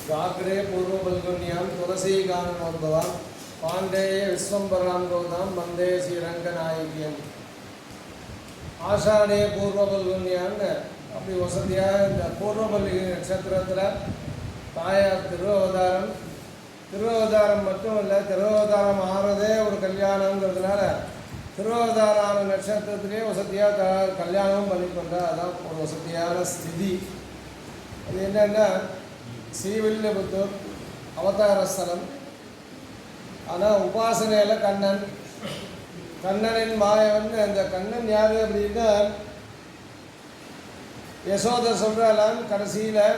व्याघ्रे पूर्वबल्गुन्यां तुलसीगानोद्भवां पाण्डेये विश्वम्बरां गोदां वन्दे श्रीरङ्गनायिकीम् आषाढ़े पूर्वबल्गुन्याன்னு அப்படி வசதியாக இந்த பூர்வபல்லி நட்சத்திரத்தில் தாயார் திருவவதாரம் மட்டும் இல்லை, திருவவதாரம் ஆறதே ஒரு கல்யாணங்கிறதுனால திருவவதாரான நட்சத்திரத்திலே வசதியாக கல்யாணமும் பண்ணிக்கொண்டா. அதான் ஒரு வசதியான ஸ்திதி. அது என்னென்னா ஸ்ரீவில்லிபுத்தூர் அவதார ஸ்தலம். ஆனால் உபாசனையில் கண்ணனின் மாயவன். அந்த கண்ணன் யார் அப்படின்னா யசோதை சொல்கிறாளாம் கடைசியில்,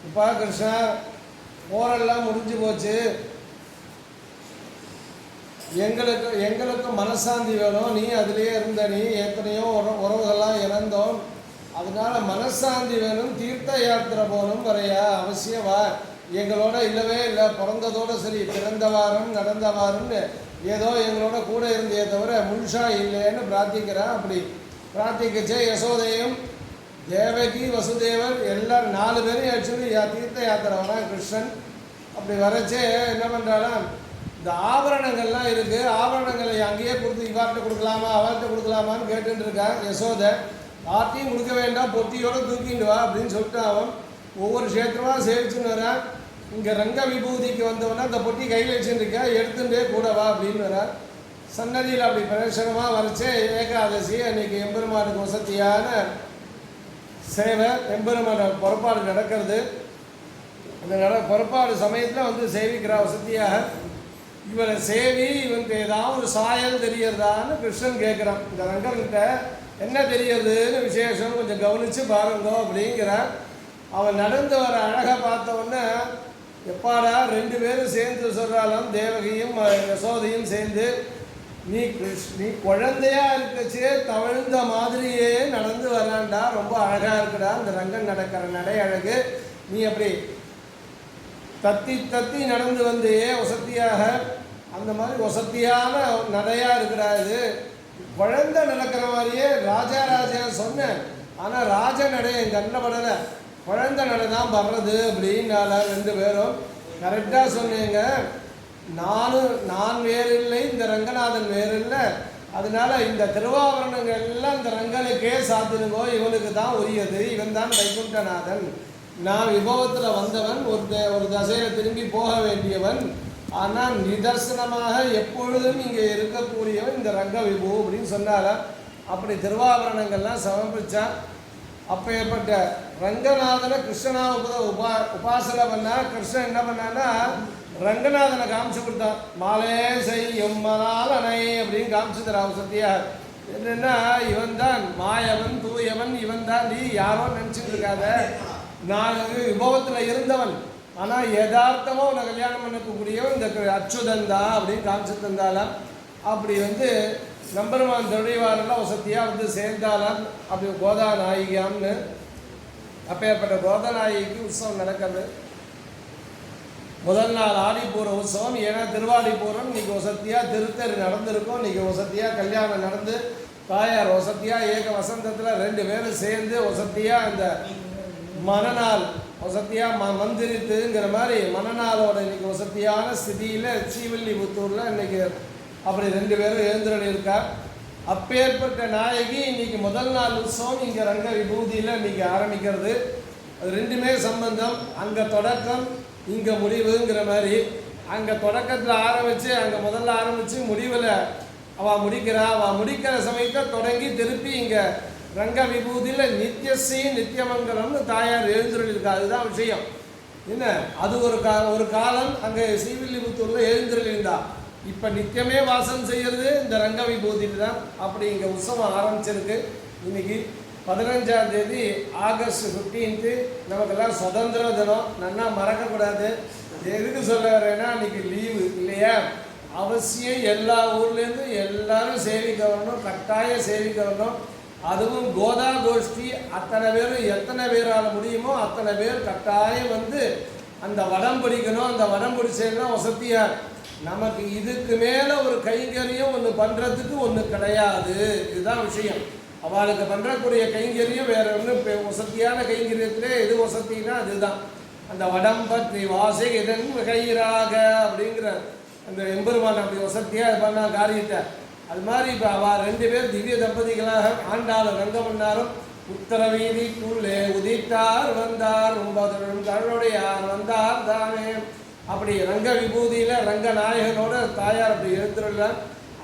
இப்போ கிருஷ்ணா போரெல்லாம் முடிஞ்சு போச்சு, எங்களுக்கு மனசாந்தி வேணும், நீ அதிலே இருந்த, நீ எத்தனையோ உறவுகள்லாம் இறந்தோம், அதனால மனசாந்தி வேணும், தீர்த்த யாத்திரை போகணும், வரையா அவசியம் வா, எங்களோட இல்லவே இல்லை, பிறந்ததோடு சரி, பிறந்த வாரம் நடந்த வாரம்னு ஏதோ எங்களோட கூட இருந்தே தவிர முழுஷா இல்லைன்னு பிரார்த்திக்கிறான். அப்படி பிரார்த்திக்கச்சே யசோதையும் தேவகி வசுதேவர் எல்லாரும் 4 பேரும் ஆக்சுவலி தீர்த்த யாத்திரை வரான் கிருஷ்ணன். அப்படி வரைச்சே என்ன பண்ணுறாலாம், இந்த ஆபரணங்கள்லாம் இருக்குது, ஆபரணங்களை அங்கேயே கொடுத்து இவார்கிட்ட கொடுக்கலாமா அவர்கிட்ட கொடுக்கலாமான்னு கேட்டுட்டு இருக்கான் யசோதை. ஆர்ட்டியும் கொடுக்க வேண்டாம், பொட்டியோடு தூக்கிட்டு வா அப்படின்னு சொல்லிட்டு அவன் ஒவ்வொரு க்ஷேத்திரமாக சேவிச்சுன்னு வரான். இங்கே ரங்க விபூதிக்கு வந்தவொடனே அந்த பொட்டி கையில் வச்சுருக்கா, எடுத்துகிட்டே கூட வா அப்படின்னு வரான். சன்னதியில் அப்படி பிரதர்சனமாக வரைச்சே ஏகாதசி அன்றைக்கி எம்பெருமானுக்கு வசதியான சேவை, எம்பெருமான புறப்பாடு நடக்கிறது. அந்த புறப்பாடு சமயத்தில் வந்து சேவிக்கிற வசதியாக இவரை சேவி, இவனுக்கு ஏதாவது ஒரு சாயல் தெரியறதான்னு கிருஷ்ணன் கேட்குறான். இந்த ரங்கன்கிட்ட என்ன தெரியறதுன்னு விசேஷம் கொஞ்சம் கவனித்து பாருங்கோ அப்படிங்கிறான். அவன் நடந்து வர அழகை பார்த்தவொடனே எப்பாடா 2 பேரும் சேர்ந்து சொல்கிறாலும், தேவகியும் யசோதையும் சேர்ந்து, நீ குழந்தையா இருக்கச்சே தவழ்ந்த மாதிரியே நடந்து வரான்டா, ரொம்ப அழகாக இருக்குடா இந்த ரங்கன் நடக்கிற நடை அழகு, நீ அப்படி தத்தி தத்தி நடந்து வந்து வசதியாக அந்த மாதிரி வசதியான நடையாக இருக்கிறா, இது குழந்தை நடக்கிற மாதிரியே ராஜா சொன்னேன், ஆனால் ராஜ நடை என் கண்ணில் படலை, குழந்தை நடை தான் வர்றது அப்படின்னால 2 பேரும் கரெக்டாக சொன்னீங்க. நான் வேறு இல்லை, இந்த ரங்கநாதன் வேறு இல்லை, அதனால இந்த திருவாபரணங்கள் எல்லாம் இந்த ரங்கனுக்கே சாத்தினுங்கோ, இவனுக்கு தான் உரியது, இவன் தான் வைகுண்டநாதன், நான் விபவத்தில் வந்தவன், ஒரு தசையில் திரும்பி போக வேண்டியவன், ஆனால் நிதர்சனமாக எப்பொழுதும் இங்கே இருக்கக்கூடியவன் இந்த ரங்க விபு அப்படின்னு சொன்னால அப்படி திருவாபரணங்கள்லாம் சமர்ப்பித்தான். அப்போ ஏற்பட்ட ரங்கநாதனை கிருஷ்ணனா உபாசனை பண்ணால் கிருஷ்ணன் என்ன பண்ணான்னா ரங்கநாதனை காமிச்சு கொடுத்தான். மாலே செய்யும் மணாலனை அப்படின்னு காமிச்சு தரான் சத்தியாக. என்னென்னா இவன் தான் மாயவன் தூயவன், இவன் தான், நீ யாரோ நினச்சிட்டு இருக்காத, நான் விபவத்தில் இருந்தவன், ஆனால் யதார்த்தமாக உன்னை கல்யாணம் பண்ணக்கூடியவன் இந்த அச்சுதன் தான் அப்படின்னு காமிச்சு தந்தாலாம். அப்படி வந்து நம்பருமான் தொழிவாரெல்லாம் வசதியாக வந்து சேர்ந்தாலாம். அப்படி கோதா நாயிகாம்னு அப்பேற்பட்ட கோதநாயகிக்கு உற்சவம் நடக்கிறது. முதல் நாள் ஆடிப்பூர உற்சவம். ஏன்னா திருவாடிப்பூரம் இன்றைக்கி வசதியாக திருத்தறி நடந்திருக்கும், இன்றைக்கி வசதியாக கல்யாணம் நடந்து தாயார் வசதியாக ஏக வசந்தத்தில் 2 பேரும் சேர்ந்து வசதியாக அந்த மனநாள் வசதியாக மந்திரித்துங்கிற மாதிரி மனநாளோட இன்றைக்கி வசதியான ஸ்திதியில் ஸ்ரீவில்லிபுத்தூரில் இன்றைக்கி அப்படி 2 பேரும் எழுந்திரன் இருக்கார். அப்பேற்பட்ட நாயகி இன்றைக்கி முதல் நாள் உற்சவம் இங்கே ரங்க விபூதியில் இன்றைக்கி ஆரம்பிக்கிறது. அது 2மே சம்பந்தம், அங்கே தொடக்கம் இங்கே முடிவுங்கிற மாதிரி. அங்கே தொடக்கத்தில் ஆரம்பித்து அங்கே முதல்ல ஆரம்பித்து முடிவில் அவள் முடிக்கிறா. அவள் முடிக்கிற சமயத்தை தொடங்கி திருப்பி இங்கே ரங்க விபூதியில் நித்தியஸ்ரீ நித்தியமங்கலம்னு தாயார் எழுந்திருக்கா. அதுதான் விஷயம். என்ன அது ஒரு காலம் அங்கே ஸ்ரீவில்லிபுத்தூரில் எழுந்திருந்தா. இப்போ நித்தியமே வாசம் செய்கிறது இந்த ரங்க விபூதியில் தான். அப்படி இங்கே உற்சவம் ஆரம்பிச்சிருக்கு. இன்றைக்கி 15ஆம் தேதி ஆகஸ்ட் 15 நமக்கெல்லாம் சுதந்திர தினம். நல்லா மறக்கக்கூடாது. எதுக்கு சொல்ல வரேன்னா இன்றைக்கி லீவு இல்லையா, அவசியம் எல்லா ஊர்லேருந்து எல்லாரும் சேவிக்க வரணும், கட்டாய சேவிக்க வரணும். அதுவும் கோதா கோஷ்டி அத்தனை பேரும் எத்தனை பேரால் முடியுமோ அத்தனை பேர் கட்டாயம் வந்து அந்த வடம் பிடிக்கணும். அந்த வடம் பிடிச்சேன்னா வசதியாக நமக்கு இதுக்கு மேலே ஒரு கைங்கரியம் ஒன்று பண்ணுறதுக்கு ஒன்று கிடையாது. இதுதான் விஷயம். அவளுக்கு பண்ணுறக்கூடிய கைங்கரியம் வேறு ஒன்று வசதியான கைங்கரியத்திலே எது வசதினா அதுதான். அந்த வடம்பற்றி வாசிகதன் மிகைராக அப்படிங்கிற அந்த எம்பெருமான் அப்படி வசதியாக இது பண்ண காரியத்தை. அது மாதிரி இப்போ அவள் 2 பேர் திவ்ய தம்பதிகளாக ஆண்டாலும் ரங்கமன்னாரும் உத்தர வீதிக்குள்ளே உதித்தார் வந்தார் 9 கருணையார் வந்தார் தானே. அப்படி ரங்க விபூதியில் ரங்கநாயகனோட தாயார் அப்படி எழுத்துருலாம்.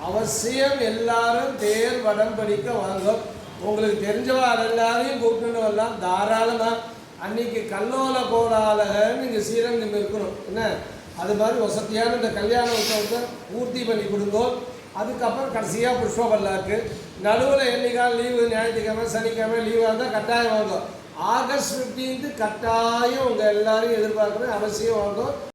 அவசியம் எல்லாரும் தேர் வடம் படிக்க வாங்கும். உங்களுக்கு தெரிஞ்சவா எல்லாரையும் கூப்பிட்டு வரலாம் தாராளமாக. அன்னைக்கு கல்லோல கோலாலகன்னு இங்கே ஸ்ரீரங்கம் இருக்கணும் என்ன. அது மாதிரி வசதியான இந்த கல்யாண உற்சவத்தை பூர்த்தி பண்ணி கொடுங்கோ. அதுக்கப்புறம் கடைசியாக புஷ்ப பல்லாக்கு. நடுவில் என்னைக்கால் லீவு, ஞாயிற்றுக்கிழமை சனிக்கிழமை லீவாக இருந்தால் கட்டாயம் வாங்கும். ஆகஸ்ட் 15 கட்டாயம் உங்கள் எல்லாரையும் எதிர்பார்க்குறேன், அவசியம் வாங்கும்.